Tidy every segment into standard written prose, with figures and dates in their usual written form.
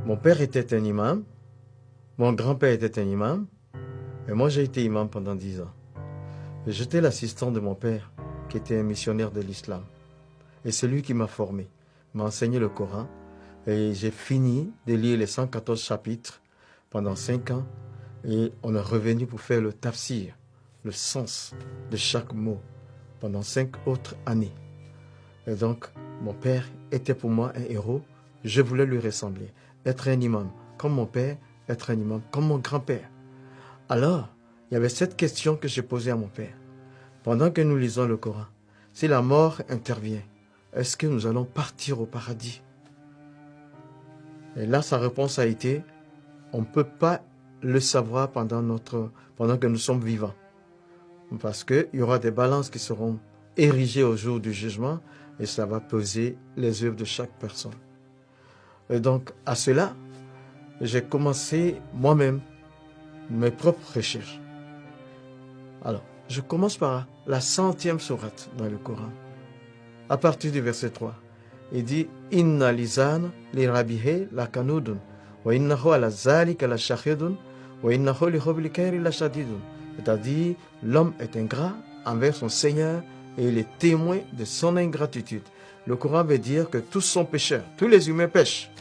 Mon père était un imam, mon grand-père était un imam, et moi j'ai été imam pendant 10 ans. Et j'étais l'assistant de mon père, qui était un missionnaire de l'islam. Et c'est lui qui m'a formé, m'a enseigné le Coran, et j'ai fini de lire les 114 chapitres pendant 5 ans, et on est revenu pour faire le tafsir, le sens de chaque mot, pendant 5 autres années. Et donc, mon père était pour moi un héros, je voulais lui ressembler, être un imam comme mon père, être un imam comme mon grand-père. Alors, il y avait cette question que j'ai posée à mon père. Pendant que nous lisons le Coran, si la mort intervient, est-ce que nous allons partir au paradis? Et là, sa réponse a été, on ne peut pas le savoir pendant que nous sommes vivants. Parce qu'il y aura des balances qui seront érigées au jour du jugement et ça va peser les œuvres de chaque personne. Et donc, à cela, j'ai commencé moi-même mes propres recherches. Alors, je commence par la 100e sourate dans le Coran. À partir du verset 3, il dit « Inna lisan li rabihe la kanudun, wa innahu ala zalika la shahidun, wa innahu li hubli khairi la shadidun. » C'est-à-dire, l'homme est ingrat envers son Seigneur et il est témoin de son ingratitude. Le Coran veut dire que tous sont pécheurs, tous les humains pêchent.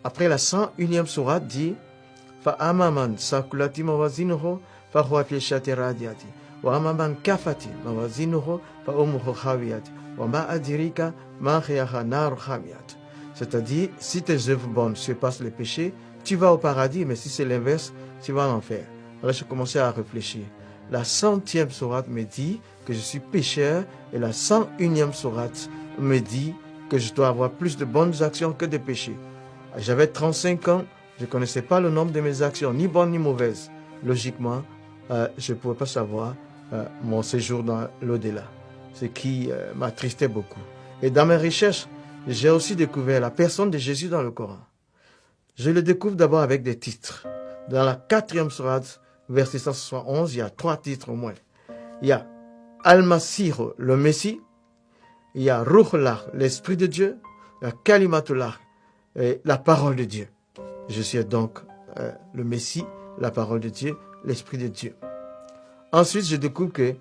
Après la 101e sourate dit « Fa'amaman sakulati mawazinuhu fahuwa fi shati radiyati, wa amaman kafati mawazinuhu fa'umuhu khawiyati, wa ma adirika ma khiyaha nar khamiyat. » C'est-à-dire, si tes œuvres bonnes surpassent les péchés, tu vas au paradis, mais si c'est l'inverse, tu vas en enfer. Alors je commençais à réfléchir. La 100e sourate me dit que je suis pécheur et la 101e sourate me dit que je dois avoir plus de bonnes actions que de péchés. J'avais 35 ans, je ne connaissais pas le nombre de mes actions, ni bonnes ni mauvaises. Logiquement, je ne pouvais pas savoir mon séjour dans l'au-delà, ce qui m'attristait beaucoup. Et dans mes recherches, j'ai aussi découvert la personne de Jésus dans le Coran. Je le découvre d'abord avec des titres. Dans la 4e sourate, verset 171, il y a 3 titres au moins. Il y a Al-Masih, le Messie. Il y a Ruhullah, l'Esprit de Dieu. Il y a Kalimatullah, la parole de Dieu. Je suis donc le Messie, la parole de Dieu, l'Esprit de Dieu. Ensuite, je découvre que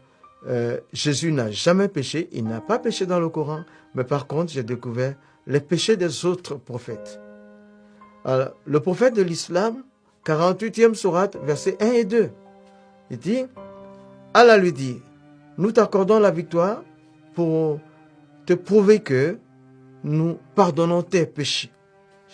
Jésus n'a jamais péché. Il n'a pas péché dans le Coran. Mais par contre, j'ai découvert les péchés des autres prophètes. Alors, le prophète de l'islam, 48e sourate, versets 1 et 2. Il dit, Allah lui dit, nous t'accordons la victoire pour te prouver que nous pardonnons tes péchés.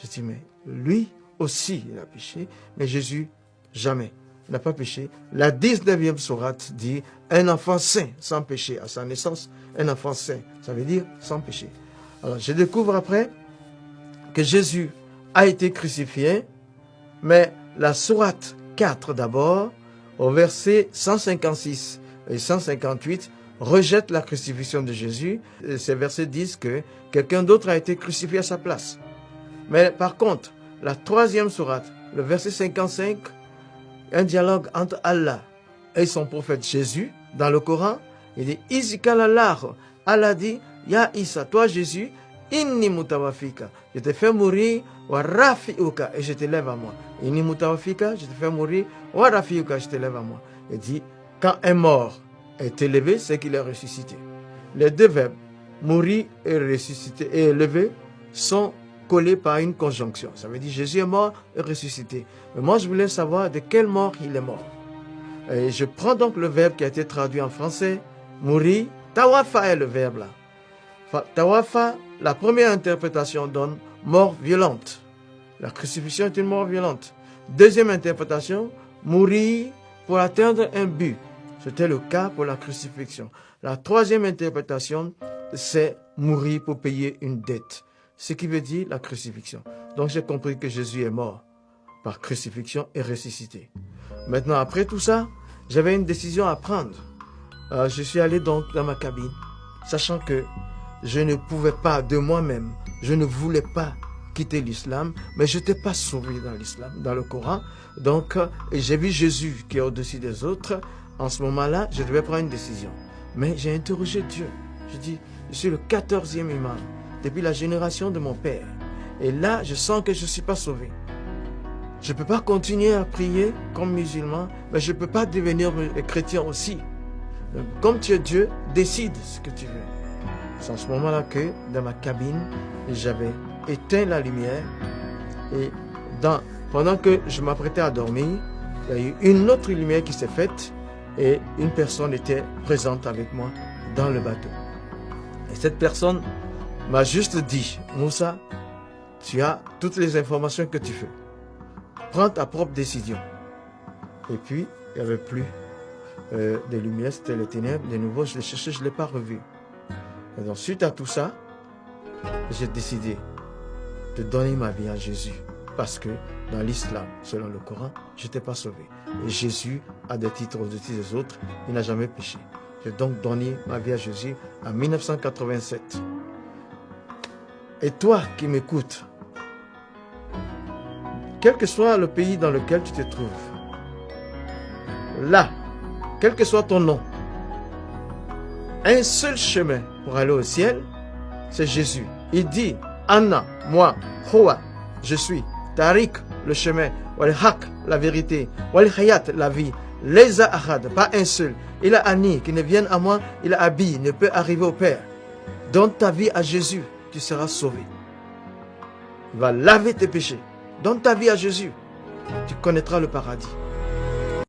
Je dis, mais lui aussi, il a péché, mais Jésus, jamais. Il n'a pas péché. La 19e sourate dit, un enfant saint, sans péché, à sa naissance, un enfant saint, ça veut dire sans péché. Alors, je découvre après que Jésus a été crucifié, mais la sourate 4 d'abord, au verset 156 et 158, rejette la crucifixion de Jésus. Et ces versets disent que quelqu'un d'autre a été crucifié à sa place. Mais par contre, la 3e sourate, le verset 55, un dialogue entre Allah et son prophète Jésus, dans le Coran, il dit, Izikalallah, Allah dit, Ya Isa, toi Jésus, Inni mutawafika, je te fais mourir, wa rafiuka, et je te lève à moi. Inni mutawafika, je te fais mourir, wa rafiuka, je te lève à moi. Il dit, quand un mort est élevé, c'est qu'il est ressuscité. Les deux verbes, mourir et ressusciter et élever, sont collés par une conjonction. Ça veut dire Jésus est mort et ressuscité. Mais moi, je voulais savoir de quelle mort il est mort. Et je prends donc le verbe qui a été traduit en français, mourir. Tawafa est le verbe là. Tawafa, la première interprétation donne mort violente. La crucifixion est une mort violente. Deuxième interprétation, mourir pour atteindre un but. C'était le cas pour la crucifixion. La troisième interprétation, c'est mourir pour payer une dette. Ce qui veut dire la crucifixion. Donc j'ai compris que Jésus est mort par crucifixion et ressuscité. Maintenant, après tout ça, j'avais une décision à prendre. Je suis allé donc dans ma cabine, sachant que je ne pouvais pas de moi-même, je ne voulais pas quitter l'islam, mais je n'étais pas sauvé dans l'islam, dans le Coran. Donc, j'ai vu Jésus qui est au-dessus des autres. En ce moment-là, je devais prendre une décision. Mais j'ai interrogé Dieu. Je dis, je suis le 14e imam depuis la génération de mon père. Et là, je sens que je ne suis pas sauvé. Je ne peux pas continuer à prier comme musulman, mais je ne peux pas devenir chrétien aussi. Donc, comme tu es Dieu, décide ce que tu veux. C'est en ce moment-là que, dans ma cabine, j'avais éteint la lumière. Et pendant que je m'apprêtais à dormir, il y a eu une autre lumière qui s'est faite et une personne était présente avec moi dans le bateau. Et cette personne m'a juste dit, Moussa, tu as toutes les informations que tu veux. Prends ta propre décision. Et puis, il n'y avait plus de lumière, c'était les ténèbres. De nouveau, je l'ai cherché, je ne l'ai pas revu. Et donc, suite à tout ça, j'ai décidé de donner ma vie à Jésus. Parce que dans l'islam, selon le Coran, je n'étais pas sauvé. Et Jésus a des titres au-dessus des autres. Il n'a jamais péché. J'ai donc donné ma vie à Jésus en 1987. Et toi qui m'écoutes, quel que soit le pays dans lequel tu te trouves, là, quel que soit ton nom, un seul chemin pour aller au ciel, c'est Jésus. Il dit, Anna, moi, Houa, je suis, Tariq, le chemin, Wal Haq, la vérité, Wal Hayat, la vie, Leza Ahad, pas un seul. Il a Ani, qui ne vienne à moi, il a Abi, ne peut arriver au Père. Donne ta vie à Jésus, tu seras sauvé. Il va laver tes péchés. Donne ta vie à Jésus, tu connaîtras le paradis.